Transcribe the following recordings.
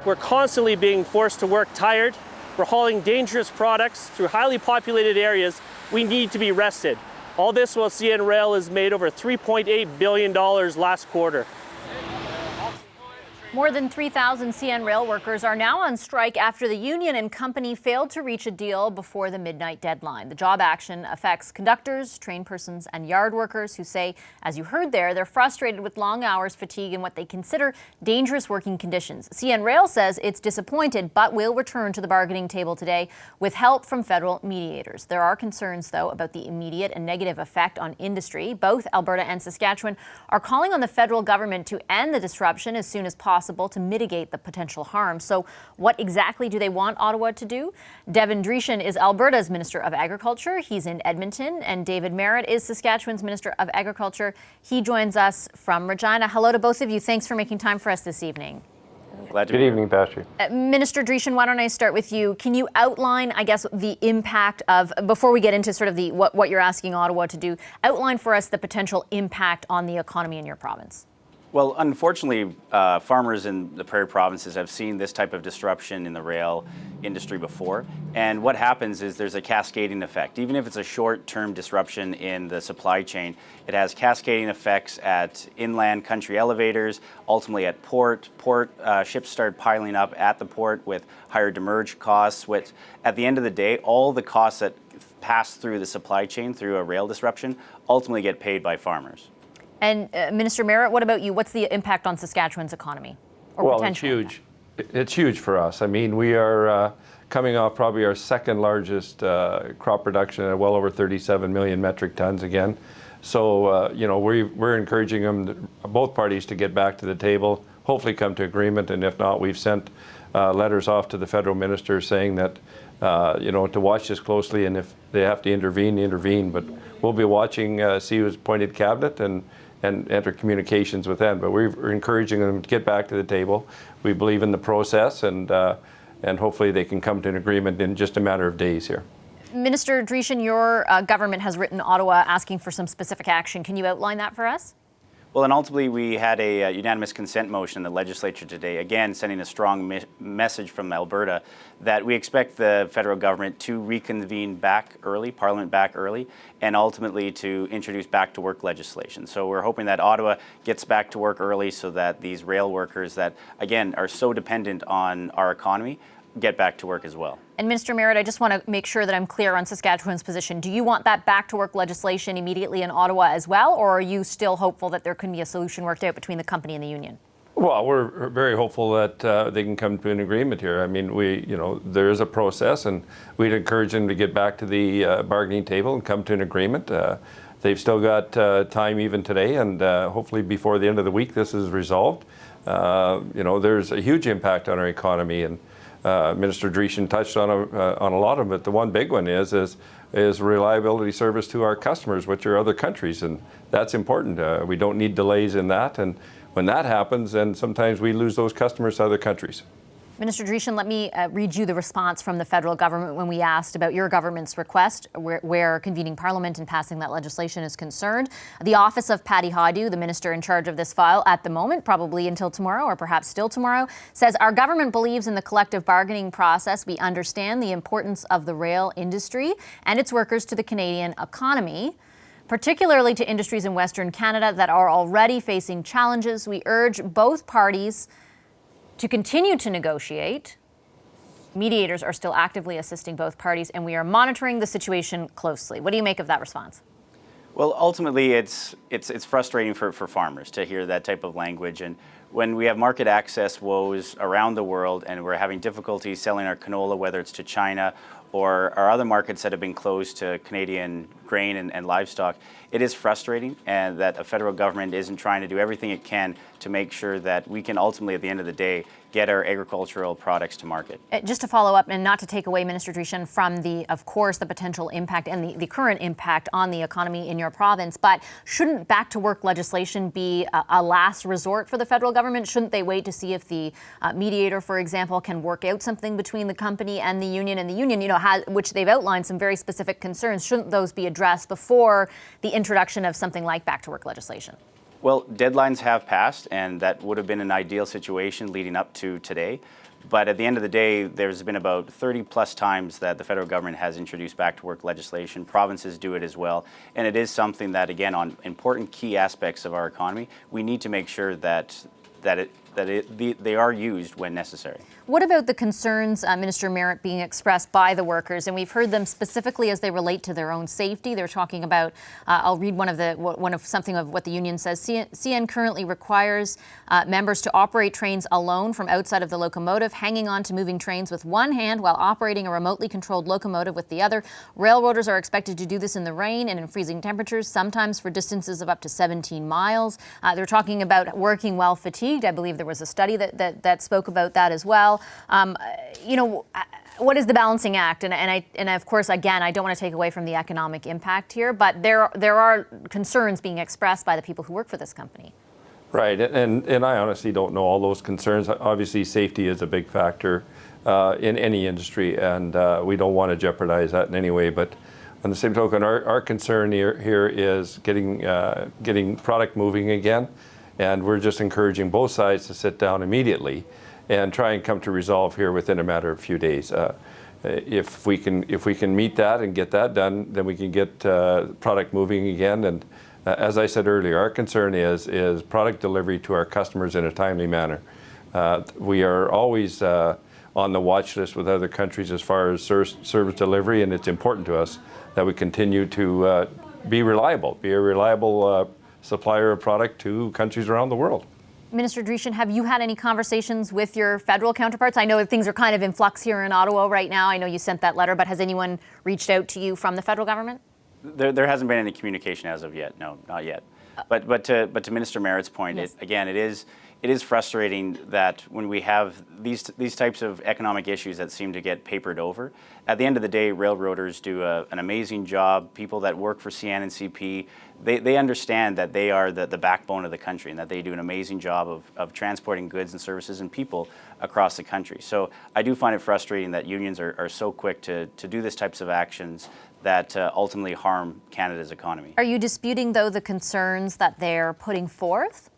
we're constantly being forced to work tired. We're hauling dangerous products through highly populated areas. We need to be rested. All this while CN Rail has made over $3.8 billion last quarter. More than 3,000 CN Rail workers are now on strike after the union and company failed to reach a deal before the midnight deadline. The job action affects conductors, train persons, and yard workers who say, as you heard there, they're frustrated with long hours, fatigue, and what they consider dangerous working conditions. CN Rail says it's disappointed, but will return to the bargaining table today with help from federal mediators. There are concerns, though, about the immediate and negative effect on industry. Both Alberta and Saskatchewan are calling on the federal government to end the disruption as soon as possible to mitigate the potential harm. So what exactly do they want Ottawa to do? Devin Dreeshen is Alberta's Minister of Agriculture. He's in Edmonton. And David Merritt is Saskatchewan's Minister of Agriculture. He joins us from Regina. Hello to both of you. Thanks for making time for us this evening. Glad to be here. Good evening, Pastor. Minister Dreeshen, why don't I start with you? Can you outline, I guess, the impact of, before we get into sort of what you're asking Ottawa to do, outline for us the potential impact on the economy in your province? Well, unfortunately, farmers in the prairie provinces have seen this type of disruption in the rail industry before. And what happens is there's a cascading effect. Even if it's a short-term disruption in the supply chain, it has cascading effects at inland country elevators, ultimately at port. Ships start piling up at the port with higher demurrage costs, which at the end of the day, all the costs that pass through the supply chain through a rail disruption ultimately get paid by farmers. And Minister Merritt, what about you? What's the impact on Saskatchewan's economy? Well, it's huge. It's huge for us. I mean, we are coming off probably our second largest crop production at well over 37 million metric tons again. So, we're encouraging them, both parties, to get back to the table, hopefully come to agreement. And if not, we've sent letters off to the federal minister saying that, to watch this closely, and if they have to intervene. But we'll be watching, see who's appointed cabinet and enter communications with them. But we're encouraging them to get back to the table. We believe in the process, and hopefully they can come to an agreement in just a matter of days here. Minister Dreeshen, your government has written Ottawa asking for some specific action. Can you outline that for us? Well, and ultimately we had a unanimous consent motion in the legislature today, again sending a strong message from Alberta that we expect the federal government to reconvene back early, Parliament back early, and ultimately to introduce back-to-work legislation. So we're hoping that Ottawa gets back to work early so that these rail workers that, again, are so dependent on our economy get back to work as well. And Minister Merritt, I just want to make sure that I'm clear on Saskatchewan's position. Do you want that back-to-work legislation immediately in Ottawa as well, or are you still hopeful that there can be a solution worked out between the company and the union? Well, we're very hopeful that they can come to an agreement here. I mean, there is a process, and we'd encourage them to get back to the bargaining table and come to an agreement. They've still got time even today, and hopefully before the end of the week this is resolved. There's a huge impact on our economy, and Minister Dreeshen touched on a lot of it. The one big one is reliability service to our customers, which are other countries, and that's important. We don't need delays in that, and when that happens, then sometimes we lose those customers to other countries. Minister Dreeshen, let me read you the response from the federal government when we asked about your government's request where convening Parliament and passing that legislation is concerned. The office of Patty Hajdu, the minister in charge of this file at the moment, probably until tomorrow or perhaps still tomorrow, says our government believes in the collective bargaining process. We understand the importance of the rail industry and its workers to the Canadian economy, particularly to industries in Western Canada that are already facing challenges. We urge both parties to continue to negotiate. Mediators are still actively assisting both parties, and we are monitoring the situation closely. What do you make of that response? Well, ultimately, it's frustrating for farmers to hear that type of language. And when we have market access woes around the world and we're having difficulty selling our canola, whether it's to China or our other markets that have been closed to Canadian grain and livestock, it is frustrating, and that a federal government isn't trying to do everything it can to make sure that we can ultimately, at the end of the day, get our agricultural products to market. Just to follow up, and not to take away, Minister Dreeshen, from of course, the potential impact and the current impact on the economy in your province, but shouldn't back-to-work legislation be a last resort for the federal government? Shouldn't they wait to see if the mediator, for example, can work out something between the company and the union? And the union, which they've outlined some very specific concerns, shouldn't those be addressed before the introduction of something like back-to-work legislation? Well, deadlines have passed, and that would have been an ideal situation leading up to today. But at the end of the day, there's been about 30 plus times that the federal government has introduced back to work legislation. Provinces do it as well. And it is something that, again, on important key aspects of our economy, we need to make sure that they are used when necessary. What about the concerns, Minister Merritt, being expressed by the workers? And we've heard them specifically as they relate to their own safety. They're talking about, I'll read something of what the union says. CN currently requires members to operate trains alone from outside of the locomotive, hanging on to moving trains with one hand while operating a remotely controlled locomotive with the other. Railroaders are expected to do this in the rain and in freezing temperatures, sometimes for distances of up to 17 miles. They're talking about working while fatigued. I believe there was a study that spoke about that as well. What is the balancing act? And of course, again, I don't want to take away from the economic impact here, but there are concerns being expressed by the people who work for this company. Right, and I honestly don't know all those concerns. Obviously, safety is a big factor in any industry, and we don't want to jeopardize that in any way. But on the same token, our concern here is getting product moving again, and we're just encouraging both sides to sit down immediately and try and come to resolve here within a matter of a few days. If we can meet that and get that done, then we can get product moving again. And as I said earlier, our concern is product delivery to our customers in a timely manner. We are always on the watch list with other countries as far as service delivery, and it's important to us that we continue to be a reliable supplier of product to countries around the world. Minister Dreeshen, have you had any conversations with your federal counterparts? I know things are kind of in flux here in Ottawa right now. I know you sent that letter, but has anyone reached out to you from the federal government? There hasn't been any communication as of yet. No, not yet. But to Minister Merritt's point, yes. It is frustrating that when we have these types of economic issues that seem to get papered over, at the end of the day, railroaders do an amazing job. People that work for CN and CP, they understand that they are the backbone of the country and that they do an amazing job of transporting goods and services and people across the country. So I do find it frustrating that unions are so quick to do these types of actions that ultimately harm Canada's economy. Are you disputing, though, the concerns that they're putting forth?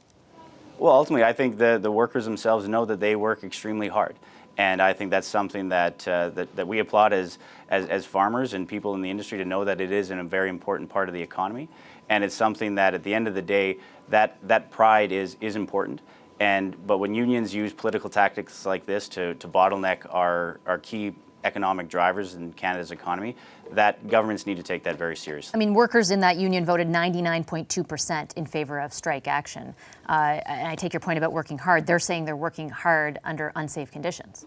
Well, ultimately, I think the workers themselves know that they work extremely hard. And I think that's something that we applaud as farmers and people in the industry, to know that it is a very important part of the economy. And it's something that at the end of the day, that pride is important. But when unions use political tactics like this to bottleneck our key economic drivers in Canada's economy, that governments need to take that very seriously. I mean, workers in that union voted 99.2% in favor of strike action. And I take your point about working hard. They're saying they're working hard under unsafe conditions.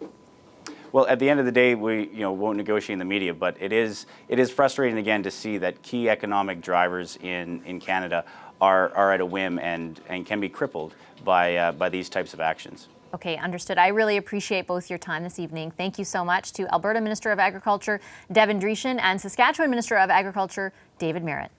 Well, at the end of the day, we won't negotiate in the media, but it is frustrating again to see that key economic drivers in Canada are at a whim and can be crippled by these types of actions. Okay, understood. I really appreciate both your time this evening. Thank you so much to Alberta Minister of Agriculture, Devin Dreeshen, and Saskatchewan Minister of Agriculture, David Merritt.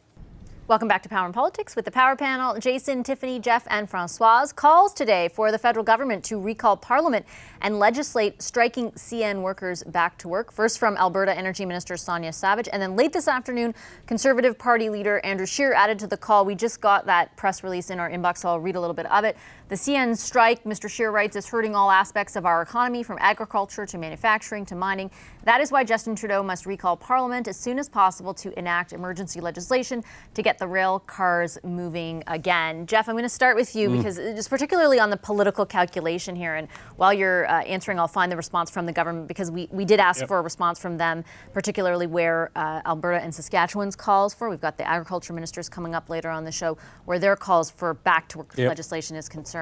Welcome back to Power and Politics with the Power Panel. Jason, Tiffany, Jeff, and Francoise. Calls today for the federal government to recall Parliament and legislate striking CN workers back to work. First from Alberta Energy Minister Sonia Savage, and then late this afternoon, Conservative Party leader Andrew Scheer added to the call. We just got that press release in our inbox, so I'll read a little bit of it. The CN strike, Mr. Scheer writes, is hurting all aspects of our economy, from agriculture to manufacturing to mining. That is why Justin Trudeau must recall Parliament as soon as possible to enact emergency legislation to get the rail cars moving again. Jeff, I'm going to start with you because just particularly on the political calculation here, and while you're answering, I'll find the response from the government, because we did ask for a response from them, particularly where Alberta and Saskatchewan's calls for. We've got the agriculture ministers coming up later on the show, where their calls for back to work legislation is concerned.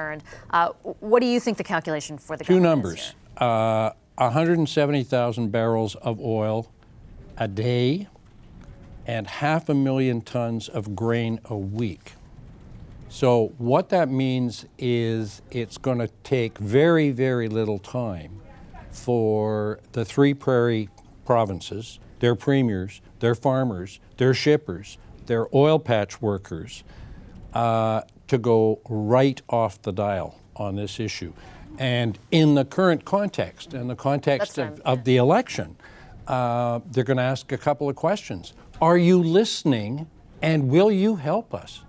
What do you think the calculation for the government is here? Two numbers. 170,000 barrels of oil a day and 500,000 tons of grain a week. So what that means is it's going to take very, very little time for the three prairie provinces, their premiers, their farmers, their shippers, their oil patch workers, to go right off the dial on this issue. And in the current context, in the context of the election, they're going to ask a couple of questions. Are you listening, and will you help us?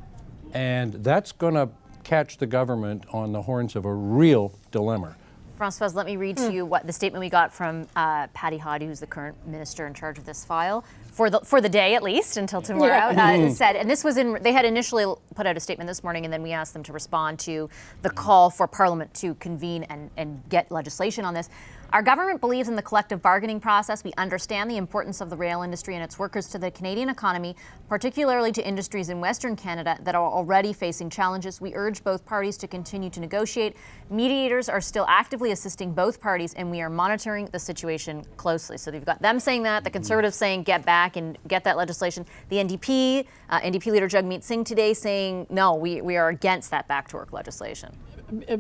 And that's going to catch the government on the horns of a real dilemma. Françoise, let me read to you what the statement we got from Patty Hoddy, who's the current minister in charge of this file, for the day at least, until tomorrow, said, and this was they had initially put out a statement this morning, and then we asked them to respond to the call for Parliament to convene and get legislation on this. Our government believes in the collective bargaining process. We understand the importance of the rail industry and its workers to the Canadian economy, particularly to industries in Western Canada that are already facing challenges. We urge both parties to continue to negotiate. Mediators are still actively assisting both parties, and we are monitoring the situation closely. So you've got them saying that, the Conservatives saying get back and get that legislation. The NDP, NDP leader Jagmeet Singh today saying, no, we are against that back-to-work legislation.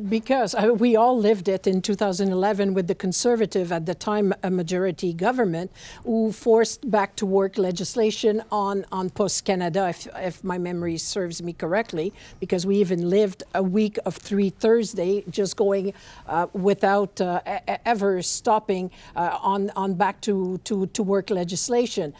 Because we all lived it in 2011 with the Conservative, at the time a majority government, who forced back to work legislation on Post Canada, if my memory serves me correctly, because we even lived a week of 3 Thursday just going without ever stopping on back to work legislation.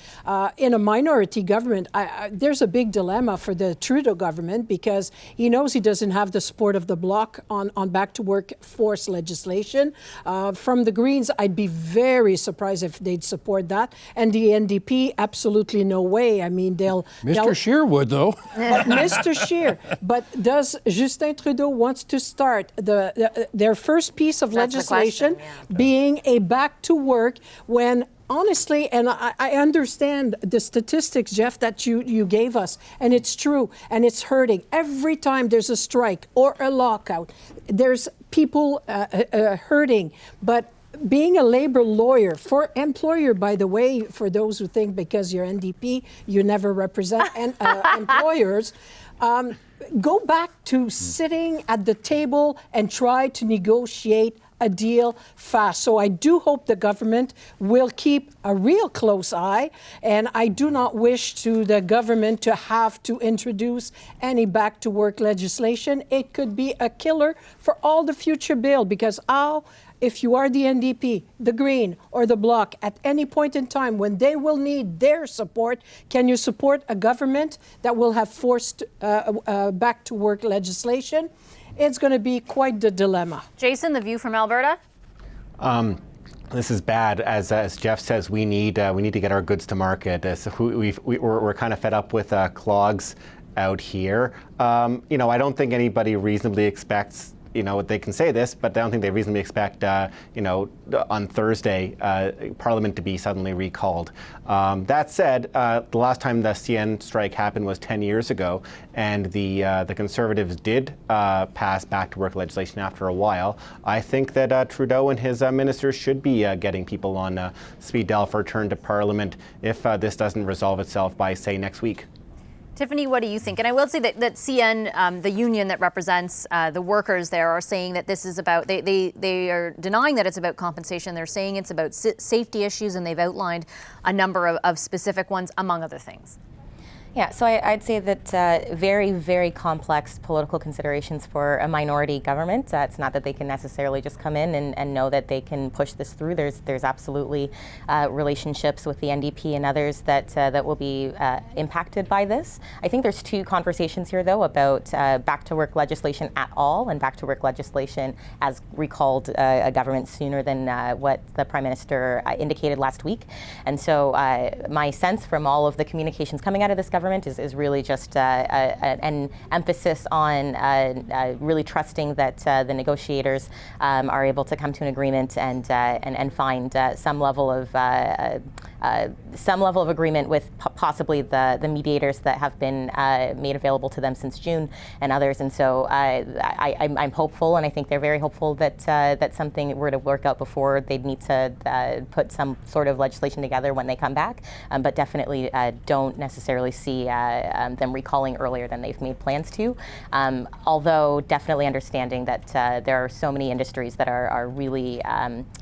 In a minority government, there's a big dilemma for the Trudeau government, because he knows he doesn't have the support of the Bloc on back to work force legislation. From the Greens, I'd be very surprised if they'd support that. And the NDP, absolutely no way. I mean, Mr. Scheer would, though. Mr. Scheer. But does Justin Trudeau wants to start their first piece of legislation being a back to work when, honestly, and I understand the statistics, Jeff, that you gave us, and it's true, and it's hurting. Every time there's a strike or a lockout, there's people hurting. But being a labor lawyer for employer, by the way, for those who think because you're NDP, you never represent employers, go back to sitting at the table and try to negotiate a deal fast. So I do hope the government will keep a real close eye, and I do not wish to the government to have to introduce any back-to-work legislation. It could be a killer for all the future bill, because if you are the NDP, the Green, or the Bloc, at any point in time when they will need their support, can you support a government that will have forced back-to-work legislation? It's going to be quite the dilemma. Jason, the view from Alberta? This is bad. As Jeff says, we need to get our goods to market. So we're kind of fed up with clogs out here. I don't think anybody reasonably expects, they can say this, but I don't think they reasonably expect, on Thursday, Parliament to be suddenly recalled. That said, the last time the CN strike happened was 10 years ago, and the Conservatives did pass back-to-work legislation after a while. I think that Trudeau and his ministers should be getting people on speed dial for return to Parliament if this doesn't resolve itself by, say, next week. Tiffany, what do you think? And I will say that CN, the union that represents the workers there, are saying that this is about, they are denying that it's about compensation. They're saying it's about safety issues, and they've outlined a number of specific ones, among other things. Yeah, so I'd say that very, very complex political considerations for a minority government. It's not that they can necessarily just come in and know that they can push this through. There's absolutely relationships with the NDP and others that will be impacted by this. I think there's two conversations here, though, about back-to-work legislation at all and back-to-work legislation as recalled a government sooner than what the Prime Minister indicated last week. And so my sense from all of the communications coming out of this government is really just an emphasis on really trusting that the negotiators are able to come to an agreement and find some level of agreement with possibly the mediators that have been made available to them since June and others. And so I'm hopeful, and I think they're very hopeful that something were to work out before they'd need to put some sort of legislation together when they come back, but definitely don't necessarily see them recalling earlier than they've made plans to. Although definitely understanding that there are so many industries that are really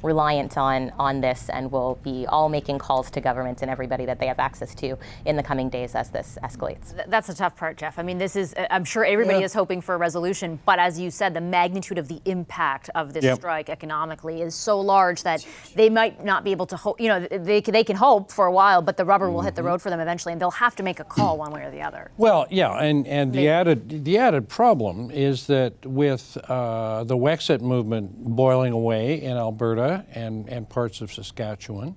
reliant on this and will be all making calls signals to government and everybody that they have access to in the coming days as this escalates. That's the tough part, Jeff. I mean, this is, I'm sure everybody is hoping for a resolution, but as you said, the magnitude of the impact of this strike economically is so large that they might not be able to hope, they can hope for a while, but the rubber will hit the road for them eventually, and they'll have to make a call one way or the other. Well, yeah, and the added problem is that with the Wexit movement boiling away in Alberta and parts of Saskatchewan,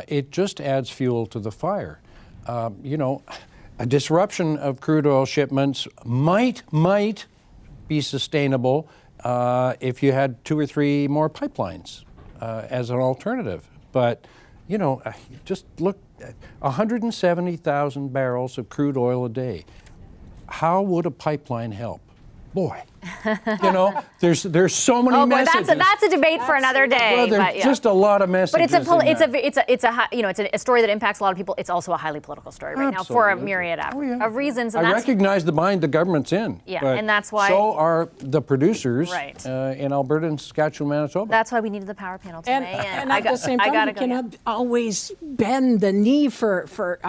it just adds fuel to the fire. A disruption of crude oil shipments might be sustainable if you had 2 or 3 more pipelines as an alternative. But, just look, 170,000 barrels of crude oil a day. How would a pipeline help? Boy, there's so many messages. That's a debate for another day. Well, there's just a lot of messages. But it's a story that impacts a lot of people. It's also a highly political story right now for a myriad of reasons. And I recognize the bind the government's in. Yeah, and that's why. So are the producers in Alberta and Saskatchewan, Manitoba. That's why we needed the power panel today. And at the same time, we cannot always bend the knee for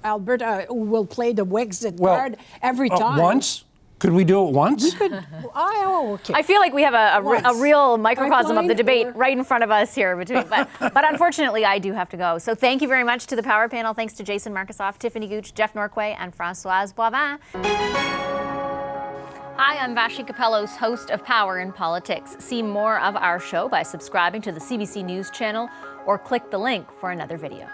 Alberta, who will play the Wexit card every time. Once? Could we do it once? We could. Okay. I feel like we have a real microcosm of the debate right in front of us here between. But unfortunately, I do have to go. So thank you very much to the Power Panel. Thanks to Jason Markusoff, Tiffany Gooch, Jeff Norquay, and Françoise Boivin. Hi, I'm Vashi Capellos, host of Power in Politics. See more of our show by subscribing to the CBC News channel or click the link for another video.